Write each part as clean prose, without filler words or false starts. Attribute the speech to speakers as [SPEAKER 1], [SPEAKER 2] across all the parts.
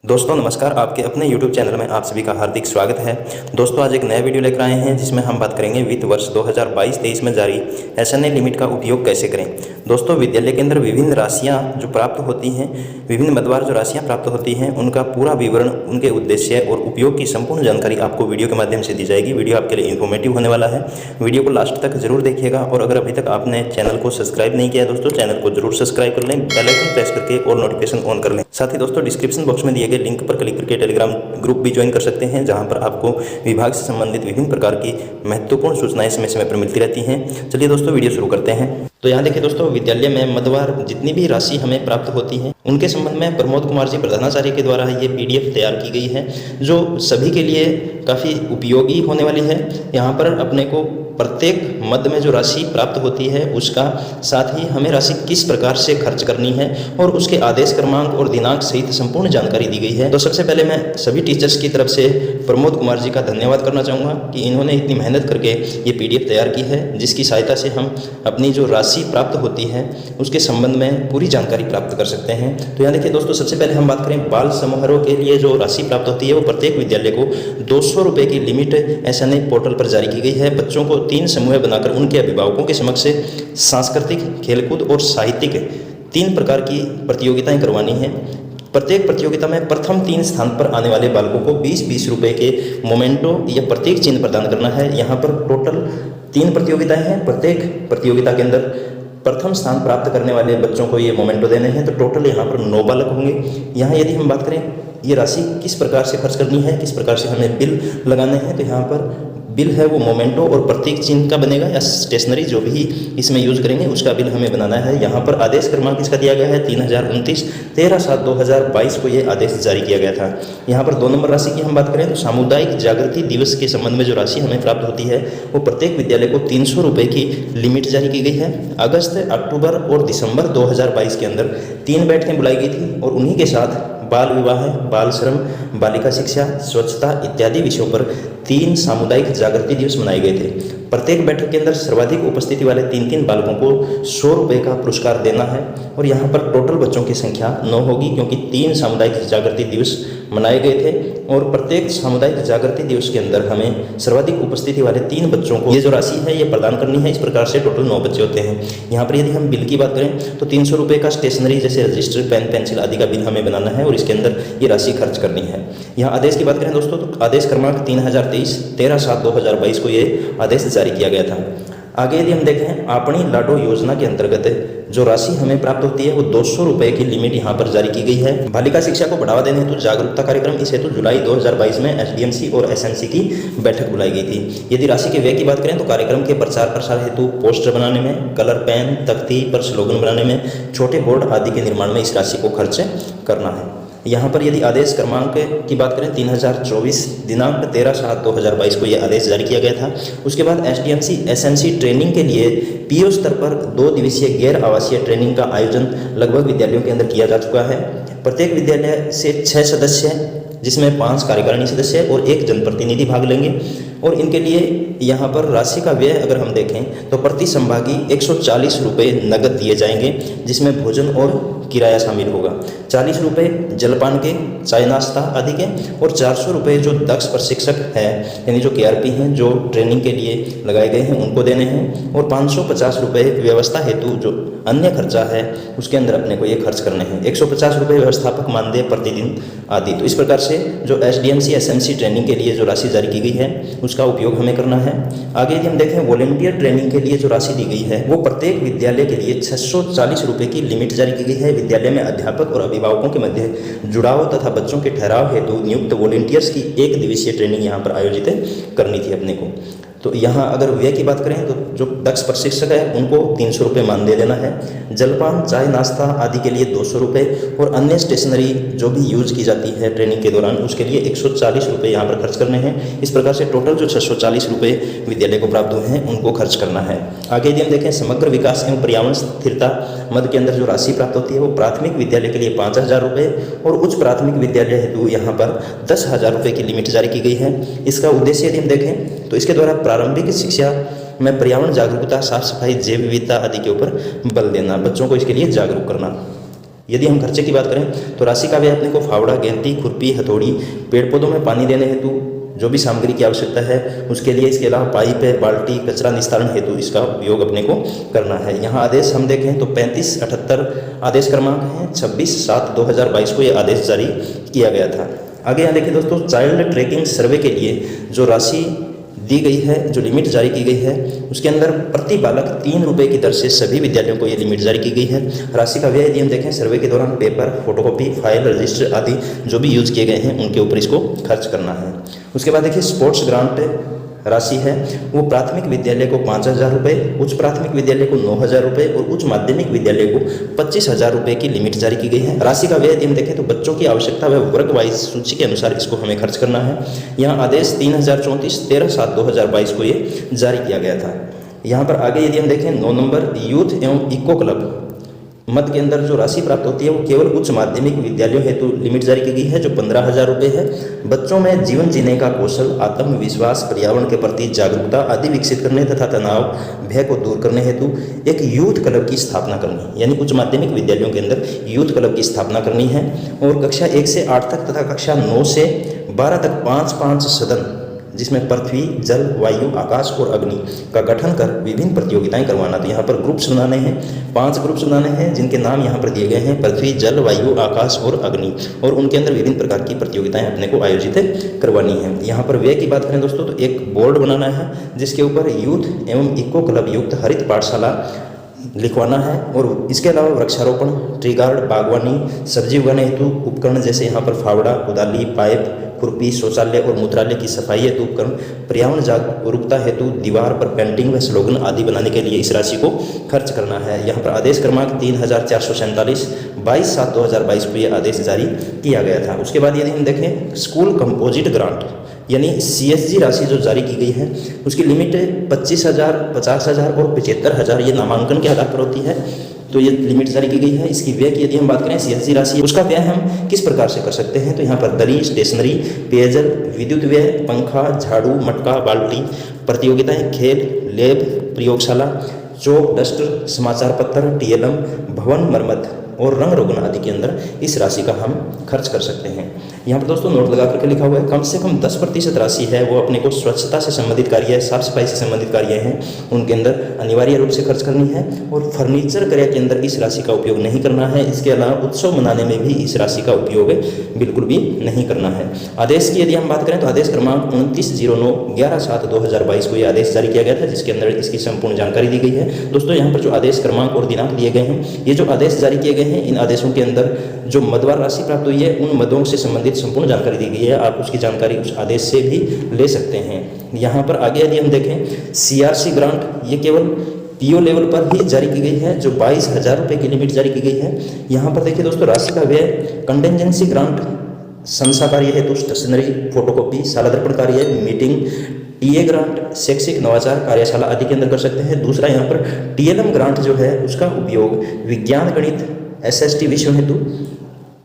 [SPEAKER 1] दोस्तों नमस्कार, आपके अपने YouTube चैनल में आप सभी का हार्दिक स्वागत है। दोस्तों आज एक नया वीडियो लेकर आए हैं जिसमें हम बात करेंगे वित्त वर्ष 2022-23 में जारी SNA लिमिट का उपयोग कैसे करें। दोस्तों विद्यालय के अंदर विभिन्न राशियां जो प्राप्त होती हैं, विभिन्न मदवार जो राशियां प्राप्त होती हैं, उनका पूरा विवरण, उनके उद्देश्य और उपयोग की संपूर्ण जानकारी आपको वीडियो के माध्यम से दी जाएगी। वीडियो आपके लिए इन्फॉर्मेटिव होने वाला है। वीडियो को लास्ट तक जरूर देखिएगा और अगर अभी तक आपने चैनल को सब्सक्राइब नहीं किया है दोस्तों, चैनल को जरूर सब्सक्राइब कर लें, बेल आइकन प्रेस करके और नोटिफिकेशन ऑन कर लें। साथ ही दोस्तों डिस्क्रिप्शन बॉक्स में दिए गए लिंक पर क्लिक करके टेलीग्राम ग्रुप भी ज्वाइन कर सकते हैं, जहां पर आपको विभाग से संबंधित विभिन्न प्रकार की महत्वपूर्ण सूचनाएं समय समय पर मिलती रहती हैं। चलिए दोस्तों वीडियो शुरू करते हैं। तो यहाँ देखिए दोस्तों, विद्यालय में मदवार जितनी भी राशि हमें प्राप्त होती है उनके संबंध में प्रमोद कुमार जी प्रधानाचार्य के द्वारा ये PDF तैयार की गई है, जो सभी के लिए काफ़ी उपयोगी होने वाली है। यहाँ पर अपने को प्रत्येक मद में जो राशि प्राप्त होती है उसका, साथ ही हमें राशि किस प्रकार से खर्च करनी है और उसके आदेश क्रमांक और दिनांक सहित संपूर्ण जानकारी दी गई है। तो सबसे पहले मैं सभी टीचर्स की तरफ से प्रमोद कुमार जी का धन्यवाद करना चाहूँगा कि इन्होंने इतनी मेहनत करके ये PDF तैयार की है, जिसकी सहायता से हम अपनी जो राशि प्राप्त होती है उसके संबंध में पूरी जानकारी प्राप्त कर सकते हैं। तो यहाँ देखिए दोस्तों, सबसे पहले हम बात करें बाल समारोह के लिए जो राशि प्राप्त होती है वो प्रत्येक विद्यालय को 200 रुपये की लिमिट SNA पोर्टल पर जारी की गई है। बच्चों को 3 समूह बनाकर उनके अभिभावकों के समक्ष सांस्कृतिक, खेलकूद और साहित्यिक 3 प्रकार की प्रतियोगिताएं करवानी है। प्रत्येक प्रतियोगिता में प्रथम 3 स्थान पर आने वाले बालकों को 20-20 रुपये के मोमेंटो या प्रतीक चिन्ह प्रदान करना है। यहाँ पर टोटल 3 प्रतियोगिताएं हैं। प्रत्येक प्रतियोगिता के अंदर प्रथम स्थान प्राप्त करने वाले बच्चों को ये मोमेंटो देने हैं। तो टोटल यहाँ पर 9 बालक होंगे। यहाँ यदि हम बात करें ये राशि किस प्रकार से खर्च करनी है, किस प्रकार से हमें बिल लगाने हैं, तो यहाँ पर बिल है वो मोमेंटो और प्रतीक चिन्ह का बनेगा या स्टेशनरी जो भी इसमें यूज करेंगे उसका बिल हमें बनाना है। यहाँ पर आदेश क्रमांक इसका दिया गया है 3029, 13/7/2022 को ये आदेश जारी किया गया था। यहाँ पर 2 नंबर राशि की हम बात करें तो सामुदायिक जागृति दिवस के संबंध में जो राशि हमें प्राप्त होती है वो प्रत्येक विद्यालय को 300 रुपये की लिमिट जारी की गई है। अगस्त, अक्टूबर और दिसंबर 2022 के अंदर 3 बैठकें बुलाई गई थी और उन्हीं के साथ बाल विवाह, बाल श्रम, बालिका शिक्षा, स्वच्छता इत्यादि विषयों पर 3 सामुदायिक जागृति दिवस मनाए गए थे। प्रत्येक बैठक के अंदर सर्वाधिक उपस्थिति वाले 3-3 बालकों को 100 रुपये का पुरस्कार देना है और यहाँ पर टोटल बच्चों की संख्या 9 होगी, क्योंकि 3 सामुदायिक जागृति दिवस मनाए गए थे और प्रत्येक सामुदायिक जागृति दिवस के अंदर हमें सर्वाधिक उपस्थिति वाले 3 बच्चों को ये जो राशि है ये प्रदान करनी है। इस प्रकार से टोटल 9 बच्चे होते हैं। यहाँ पर यदि हम बिल की बात करें तो 300 रुपये का स्टेशनरी जैसे रजिस्टर, पेन, पेंसिल आदि का बिल हमें बनाना है और इसके अंदर ये राशि खर्च करनी है। यहाँ आदेश की बात करें दोस्तों तो आदेश क्रमांक 3023, 13/7/2022 को ये आदेश जारी किया गया था। आगे यदि हम देखें आपणी लाडो योजना के अंतर्गत जो राशि हमें प्राप्त होती है वो 200 रुपये की लिमिट यहाँ पर जारी की गई है। बालिका शिक्षा को बढ़ावा देने हेतु जागरूकता कार्यक्रम, इस हेतु जुलाई 2022 में SDMC और SNC की बैठक बुलाई गई थी। यदि राशि के व्यय की बात करें तो कार्यक्रम के प्रचार प्रसार हेतु पोस्टर बनाने में, कलर पेन, तख्ती पर स्लोगन बनाने में, छोटे बोर्ड आदि के निर्माण में इस राशि को खर्च करना है। यहाँ पर यदि आदेश क्रमांक की बात करें 3024, दिनांक 13/7/2022 को ये आदेश जारी किया गया था। उसके बाद SDMC SNC ट्रेनिंग के लिए PO स्तर पर 2 दिवसीय गैर आवासीय ट्रेनिंग का आयोजन लगभग विद्यालयों के अंदर किया जा चुका है। प्रत्येक विद्यालय से 6 सदस्य जिसमें 5 कार्यकारिणी सदस्य और 1 जनप्रतिनिधि भाग लेंगे और इनके लिए यहाँ पर राशि का व्यय अगर हम देखें तो प्रति संभागी 140 रुपये नगद दिए जाएंगे, जिसमें भोजन और किराया शामिल होगा। 40 रुपये जलपान के, चाय नाश्ता आदि के और 400 रुपये जो दक्ष प्रशिक्षक है यानी जो KRP हैं जो ट्रेनिंग के लिए लगाए गए हैं उनको देने हैं और 550 रुपये व्यवस्था हेतु जो अन्य खर्चा है उसके अंदर अपने को ये खर्च करने हैं। 150 रुपये व्यवस्थापक मानदेय प्रतिदिन आदि। तो इस प्रकार से जो SDMC SNC ट्रेनिंग के लिए जो राशि जारी की गई है उसका उपयोग हमें करना है। आगे यदि हम देखें वॉलंटियर ट्रेनिंग के लिए जो राशि दी गई है वो प्रत्येक विद्यालय के लिए 640 रुपये की लिमिट जारी की गई है। विद्यालय में अध्यापक और अभिभावकों के मध्य जुड़ाव तथा बच्चों के ठहराव हेतु नियुक्त वॉलंटियर्स की 1 दिवसीय ट्रेनिंग यहाँ पर आयोजित करनी थी अपने को। तो यहाँ अगर व्यय की बात करें तो जो दक्ष प्रशिक्षक है उनको 300 रुपये मानदेय देना है। जलपान, चाय नाश्ता आदि के लिए 200 रुपये और अन्य स्टेशनरी जो भी यूज की जाती है ट्रेनिंग के दौरान उसके लिए 140 रुपये यहाँ पर खर्च करने हैं। इस प्रकार से टोटल जो 640 रुपये विद्यालय को प्राप्त हुए हैं उनको खर्च करना है। आगे यदि हम देखें समग्र विकास एवं पर्यावरण स्थिरता मद के अंदर जो राशि प्राप्त होती है वो प्राथमिक विद्यालय के लिए 5000 रुपये और उच्च प्राथमिक विद्यालय हेतु यहाँ पर 10,000 रुपये की लिमिट जारी की गई है। इसका उद्देश्य यदि हम देखें तो इसके द्वारा प्रारंभिक शिक्षा में पर्यावरण जागरूकता, साफ सफाई, जैव विविधता आदि के ऊपर बल देना, बच्चों को इसके लिए जागरूक करना। यदि हम खर्चे की बात करें तो राशि का व्यय अपने को फावड़ा, गेंती, खुरपी, हथौड़ी, पेड़ पौधों में पानी देने हेतु जो भी सामग्री की आवश्यकता है उसके लिए, इसके अलावा पाइप है, बाल्टी, कचरा निस्तारण हेतु इसका उपयोग अपने को करना है। यहाँ आदेश हम देखें तो 3578 आदेश क्रमांक है, 26/7/2022 को ये आदेश जारी किया गया था। आगे यहाँ देखिए दोस्तों, चाइल्ड ट्रैकिंग सर्वे के लिए जो राशि दी गई है, जो लिमिट जारी की गई है, उसके अंदर प्रति बालक 3 रुपये की दर से सभी विद्यालयों को ये लिमिट जारी की गई है। राशि का व्यय यदि हम देखें सर्वे के दौरान पेपर, फोटोकॉपी, फाइल, रजिस्टर आदि जो भी यूज किए गए हैं उनके ऊपर इसको खर्च करना है। उसके बाद देखिए स्पोर्ट्स ग्रांट राशि है वो प्राथमिक विद्यालय को 5,000 रुपये, उच्च प्राथमिक विद्यालय को 9,000 रुपये और उच्च माध्यमिक विद्यालय को 25,000 रुपये की लिमिट जारी की गई है। राशि का व्यय यदि हम देखें तो बच्चों की आवश्यकता व वर्ग वाइज सूची के अनुसार इसको हमें खर्च करना है। यहाँ आदेश 3034 13/7/2022 को ये जारी किया गया था। यहाँ पर आगे यदि हम देखें 9 नंबर, यूथ एवं इको क्लब मद के अंदर जो राशि प्राप्त होती है वो केवल उच्च माध्यमिक विद्यालयों हेतु लिमिट जारी की गई है जो 15,000 रुपये है। बच्चों में जीवन जीने का कौशल, आत्मविश्वास, पर्यावरण के प्रति जागरूकता आदि विकसित करने तथा तनाव, भय को दूर करने हेतु एक यूथ क्लब की स्थापना करनी, यानी उच्च माध्यमिक विद्यालयों के अंदर यूथ क्लब की स्थापना करनी है। और कक्षा 1 से 8 तक तथा कक्षा 9 से 12 तक 5-5 सदन जिसमें पृथ्वी, जल, वायु, आकाश और अग्नि का गठन कर विभिन्न प्रतियोगिताएं करवाना। तो यहाँ पर ग्रुप्स बनाने हैं, 5 ग्रुप्स बनाने हैं जिनके नाम यहाँ पर दिए गए हैं, पृथ्वी, जल, वायु, आकाश और अग्नि, और उनके अंदर विभिन्न प्रकार की प्रतियोगिताएं अपने को आयोजित करवानी है। यहाँ पर व्यय की बात करें दोस्तों तो एक बोर्ड बनाना है जिसके ऊपर यूथ एवं इको क्लब युक्त हरित पाठशाला लिखवाना है, और इसके अलावा वृक्षारोपण, ट्री गार्ड, बागवानी, सब्जी उगाने हेतु उपकरण जैसे यहाँ पर फावड़ा, कुदाली, पाइप, खुरपी, शौचालय और मूत्रालय की सफाई हेतु उपकरण, पर्यावरण जागरूकता हेतु दीवार पर पेंटिंग व स्लोगन आदि बनाने के लिए इस राशि को खर्च करना है। यहाँ पर आदेश क्रमांक 3447 22/7/2022 को ये आदेश जारी किया गया था। उसके बाद यदि हम देखें स्कूल कंपोजिट ग्रांट यानी CSG राशि जो जारी की गई है उसकी लिमिट 25,000, 50,000 और 75,000 ये नामांकन के आधार पर होती है। तो ये लिमिट जारी की गई है। इसकी व्यय की यदि हम बात करें CSG राशि, उसका व्यय हम किस प्रकार से कर सकते हैं तो यहाँ पर दरी, स्टेशनरी, पेयजल, विद्युत व्यय, पंखा, झाड़ू, मटका, बाल्टी, प्रतियोगिताएं, खेल, लैब, प्रयोगशाला, चौक, डस्टर, समाचार पत्र, TLM, भवन मरम्मत और रंग रोगन आदि के अंदर इस राशि का हम खर्च कर सकते हैं। यहाँ पर दोस्तों नोट लगा करके लिखा हुआ है कम से कम 10% राशि है वो अपने को स्वच्छता से संबंधित कार्य, साफ सफाई से संबंधित कार्य हैं उनके अंदर अनिवार्य रूप से खर्च करनी है, और फर्नीचर क्रय के अंदर इस राशि का उपयोग नहीं करना है। इसके अलावा उत्सव मनाने में भी इस राशि का उपयोग बिल्कुल भी नहीं करना है। आदेश की यदि हम बात करें तो आदेश क्रमांक 2909 11/7/2022 को ये आदेश जारी किया गया था जिसके अंदर इसकी संपूर्ण जानकारी दी गई है। दोस्तों यहाँ पर जो आदेश क्रमांक और दिनांक दिए गए हैं, ये जो आदेश जारी किए गए हैं इन आदेशों के अंदर जो मदवार राशि प्राप्त हुई है उन मदों से संबंधित संपूर्ण जानकारी दी गई है। आप उसकी जानकारी उस आदेश से भी ले सकते हैं। यहाँ पर आगे यदि हम देखें CRC ग्रांट, ये केवल PO लेवल पर ही जारी की गई है जो 22,000 रुपये की लिमिट जारी की गई है। यहाँ पर देखिए दोस्तों राशि का व्यय कंटेंजेंसी ग्रांट संस्था कार्य हेतु स्टेशनरी, फोटोकॉपी, शाला दर्पण कार्य, मीटिंग, TA ग्रांट शैक्षिक नवाचार कार्यशाला आदि के अंदर कर सकते हैं। दूसरा यहाँ पर TLM ग्रांट जो है उसका उपयोग विज्ञान, गणित, SST विषयों हेतु,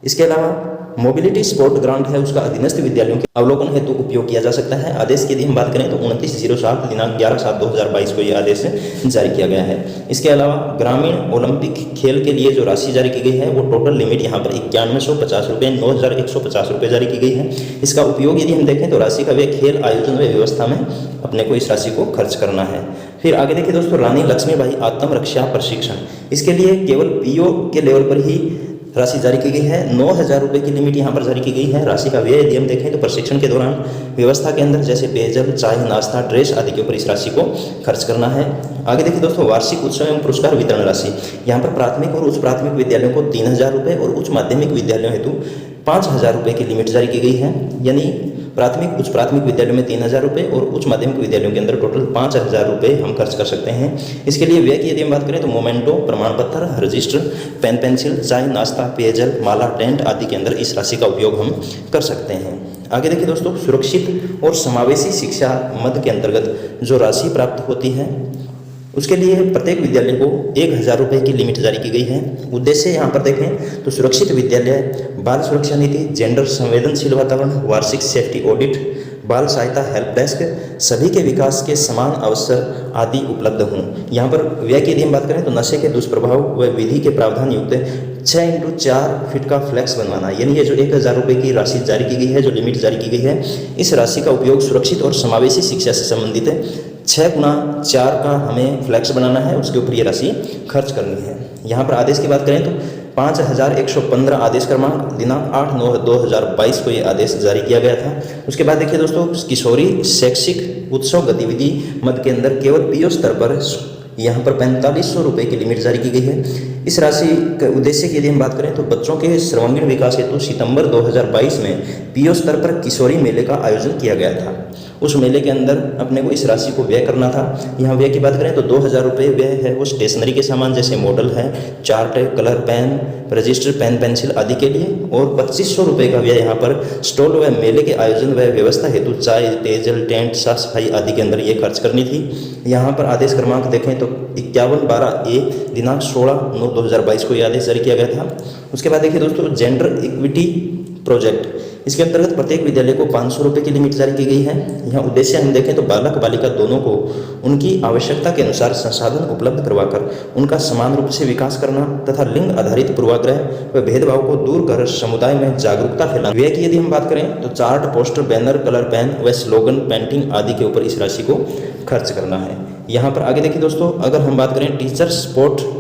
[SPEAKER 1] इसके अलावा मोबिलिटी स्पोर्ट ग्रांट है उसका अधीनस्थ विद्यालयों के अवलोकन हेतु उपयोग किया जा सकता है। आदेश की यदि हम बात करें तो 2907 दिनांक 11/7/2022 को ये आदेश जारी किया गया है। इसके अलावा ग्रामीण ओलंपिक खेल के लिए जो राशि जारी की गई है वो टोटल लिमिट यहाँ पर 9150 रुपये 9,150 रुपये जारी की गई है। इसका उपयोग यदि हम देखें तो राशि का व्यय खेल आयोजन व व्यवस्था में अपने को इस राशि को खर्च करना है। फिर आगे देखिए दोस्तों रानी लक्ष्मीबाई आत्मरक्षा प्रशिक्षण, इसके लिए केवल PO के लेवल पर ही राशि जारी की गई है। 9,000 रुपये की लिमिट यहाँ पर जारी की गई है। राशि का व्यय यदि हम देखें तो प्रशिक्षण के दौरान व्यवस्था के अंदर जैसे पेयजल, चाय, नाश्ता, ड्रेस आदि के ऊपर इस राशि को खर्च करना है। आगे देखिए दोस्तों वार्षिक उत्सव एवं पुरस्कार वितरण राशि, यहाँ पर प्राथमिक और उच्च प्राथमिक विद्यालयों को 3,000 रुपये और उच्च माध्यमिक विद्यालयों हेतु 5,000 रुपये की लिमिट जारी की गई है। यानी प्राथमिक उच्च प्राथमिक विद्यालयों में 3,000 रुपये और उच्च माध्यमिक विद्यालयों के अंदर टोटल 5,000 रुपये हम खर्च कर सकते हैं। इसके लिए व्यय की यदि हम बात करें तो मोमेंटो, प्रमाण पत्र, रजिस्टर, पेन पेंसिल, चाय, नाश्ता, पेयजल, माला, टेंट आदि के अंदर इस राशि का उपयोग हम कर सकते हैं। आगे देखिए दोस्तों सुरक्षित और समावेशी शिक्षा मद के अंतर्गत जो राशि प्राप्त होती है उसके लिए प्रत्येक विद्यालय को 1,000 रुपये की लिमिट जारी की गई है। उद्देश्य यहाँ पर देखें तो सुरक्षित विद्यालय, बाल सुरक्षा नीति, जेंडर संवेदनशील वातावरण, वार्षिक सेफ्टी ऑडिट, बाल सहायता हेल्प डेस्क, सभी के विकास के समान अवसर आदि उपलब्ध हों। यहाँ पर व्यय की यदि हम बात करें तो नशे के दुष्प्रभाव व विधि के प्रावधान युक्त 6x4 फीट का फ्लैक्स बनवाना, यानी ये जो 1000 रुपये की राशि जारी की गई है, जो लिमिट जारी की गई है, इस राशि का उपयोग सुरक्षित और समावेशी शिक्षा से संबंधित 6x4 का हमें फ्लैक्स बनाना है, उसके ऊपर ये राशि खर्च करनी है। यहाँ पर आदेश की बात करें तो 5115 आदेश क्रमांक दिनांक 8/9/2022 को ये आदेश जारी किया गया था। उसके बाद देखिए दोस्तों, किशोरी शैक्षिक उत्सव गतिविधि मद के अंदर केवल पीओ स्तर पर यहाँ पर 4500 रुपये की लिमिट जारी की गई है। इस राशि के उद्देश्य की यदि हम बात करें तो बच्चों के सर्वांगीण विकास हेतु सितंबर 2022 में पीओ स्तर पर किशोरी मेले का आयोजन किया गया था। उस मेले के अंदर अपने को इस राशि को व्यय करना था। यहाँ व्यय की बात करें तो 2000 रुपये व्यय है वो स्टेशनरी के सामान जैसे मॉडल है, chart, colour pen, register, pen, pencil आदि के लिए, और 2500 रुपये का व्यय यहाँ पर स्टॉल व मेले के आयोजन व व्यवस्था हेतु चाय, पेयजल, टेंट, साफ सफाई आदि के अंदर ये खर्च करनी थी। यहाँ पर आदेश क्रमांक देखें तो 51/12 दिनांक 16/9/2022 को ये आदेश जारी किया गया था। उसके बाद देखिए दोस्तों, जेंडर इक्विटी प्रोजेक्ट, इसके अंतर्गत प्रत्येक विद्यालय को 500 रुपये की लिमिट जारी की गई है। यहाँ उद्देश्य हम देखें तो बालक बालिका दोनों को उनकी आवश्यकता के अनुसार संसाधन उपलब्ध करवाकर उनका समान रूप से विकास करना तथा लिंग आधारित पूर्वाग्रह व भेदभाव को दूर कर समुदाय में जागरूकता फैलाना। व्यय की यदि हम बात करें तो chart, poster, banner, colour pen व स्लोगन, पेंटिंग आदि के ऊपर इस राशि को खर्च करना है। यहाँ पर आगे देखिए दोस्तों, अगर हम बात करें टीचर सपोर्ट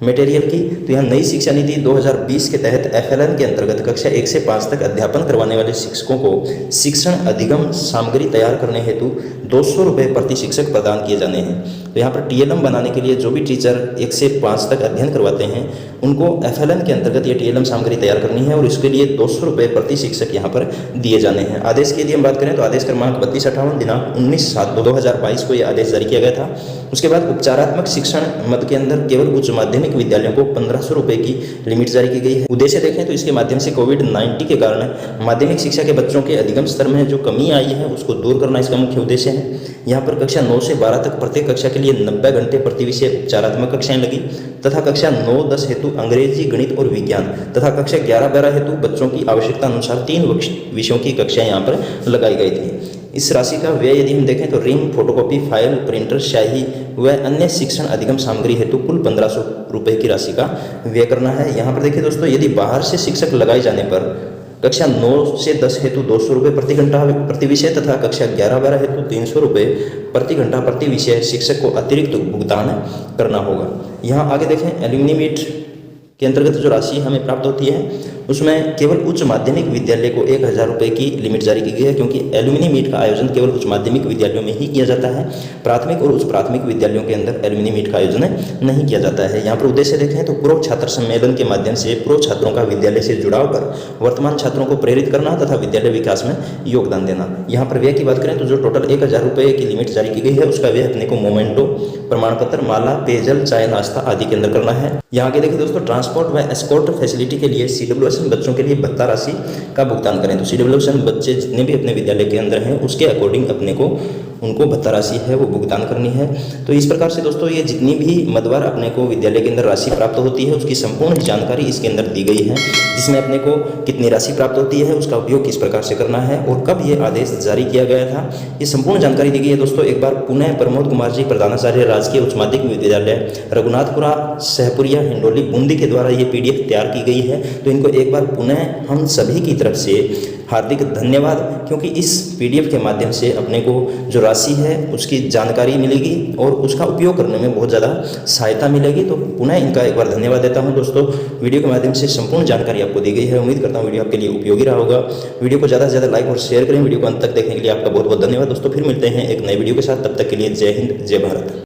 [SPEAKER 1] मटेरियल की, तो यहाँ नई शिक्षा नीति 2020 के तहत FLN के अंतर्गत कक्षा 1 से 5 तक अध्यापन करवाने वाले शिक्षकों को शिक्षण अधिगम सामग्री तैयार करने हेतु 200 रुपये प्रति शिक्षक प्रदान किए जाने हैं। तो यहाँ पर TLM बनाने के लिए जो भी टीचर 1 से 5 तक अध्ययन करवाते हैं उनको FLN के अंतर्गत ये TLM सामग्री तैयार करनी है और इसके लिए 200 रुपये प्रति शिक्षक यहाँ पर दिए जाने हैं। आदेश की यदि हम बात करें तो आदेश क्रमांक 3258 दिनांक 19/7/2022 को ये आदेश जारी किया गया था। उसके बाद उपचारात्मक शिक्षण मद के अंदर केवल उच्च माध्यमिक विद्यालयों को 1500 रुपये की लिमिट जारी की गई है। उद्देश्य देखें तो इसके माध्यम से कोविड-19 के कारण माध्यमिक शिक्षा के बच्चों के अधिगम स्तर में जो कमी आई है उसको दूर करना इसका मुख्य उद्देश्य है। यहाँ पर कक्षा 9 से 12 तक प्रत्येक कक्षा के लिए 90 घंटे प्रति विषय उपचारात्मक कक्षाएं लगी तथा कक्षा 9-10 हेतु अंग्रेजी, गणित और विज्ञान तथा कक्षा 11-12 हेतु बच्चों की आवश्यकता अनुसार 3 विषयों की कक्षाएं यहाँ पर लगाई गई थी। इस राशि का व्यय यदि हम देखें तो रिंग, फोटोकॉपी, फाइल, प्रिंटर, स्याही व अन्य शिक्षण अधिगम सामग्री हेतु कुल 1500 रुपये की राशि का व्यय करना है। यहाँ पर देखिए दोस्तों, यदि बाहर से शिक्षक लगाए जाने पर कक्षा 9 से 10 हेतु 200 रुपये प्रति घंटा प्रति विषय तथा कक्षा 11-12 हेतु 300 रुपये प्रति घंटा प्रति विषय शिक्षक को अतिरिक्त भुगतान करना होगा। यहाँ आगे देखें, एल्यूमिनी मीट के अंतर्गत जो राशि हमें प्राप्त होती है उसमें केवल उच्च माध्यमिक विद्यालय को 1000 रुपये की लिमिट जारी की गई है, क्योंकि एल्यूमिनी मीट का आयोजन केवल उच्च माध्यमिक विद्यालयों में ही किया जाता है। प्राथमिक और उच्च प्राथमिक विद्यालयों के अंदर एल्यूमिनी मीट का आयोजन नहीं किया जाता है। यहाँ पर उद्देश्य देखें तो पूर्व छात्र सम्मेलन के माध्यम से पूर्व छात्रों का विद्यालय से जुड़ाव कर वर्तमान छात्रों को प्रेरित करना तथा विद्यालय विकास में योगदान देना। यहाँ पर व्यय की बात करें तो जो टोटल 1000 रुपये की लिमिट जारी की गई है उसका व्यय अपने को मोमेंटो, प्रमाण पत्र, माला, पेयजल, चाय, नाश्ता आदि के अंदर करना है। यहाँ आगे देखिए दोस्तों, ट्रांसपोर्ट व एस्कॉर्ट फैसिलिटी के लिए CWSN बच्चों के लिए भत्ता राशि का भुगतान करें। तो CWSN बच्चे जितने भी अपने विद्यालय के अंदर हैं उसके अकॉर्डिंग अपने को उनको भत्ता राशि है वो भुगतान करनी है। तो इस प्रकार से दोस्तों ये जितनी भी मदवार अपने को विद्यालय के अंदर राशि प्राप्त होती है उसकी संपूर्ण जानकारी इसके अंदर दी गई है, जिसमें अपने को कितनी राशि प्राप्त होती है, उसका उपयोग किस प्रकार से करना है और कब ये आदेश जारी किया गया था, ये संपूर्ण जानकारी दी गई है। दोस्तों एक बार पुनः प्रमोद कुमार जी, प्रधानाचार्य, राजकीय उच्च माध्यमिक विद्यालय रघुनाथपुरा, सहपुरिया, हिंडोली, बूंदी के द्वारा ये PDF तैयार की गई है। तो इनको एक बार पुनः हम सभी की तरफ से हार्दिक धन्यवाद, क्योंकि इस PDF के माध्यम से अपने को जो राशि है उसकी जानकारी मिलेगी और उसका उपयोग करने में बहुत ज़्यादा सहायता मिलेगी। तो पुनः इनका एक बार धन्यवाद देता हूं। दोस्तों वीडियो के माध्यम से संपूर्ण जानकारी आपको दी गई है। उम्मीद करता हूं वीडियो आपके लिए उपयोगी रहा होगा। वीडियो को ज़्यादा से ज़्यादा लाइक और शेयर करें। वीडियो को अंत तक देखने के लिए आपका बहुत बहुत धन्यवाद। दोस्तों फिर मिलते हैं एक नए वीडियो के साथ, तब तक के लिए जय हिंद, जय भारत।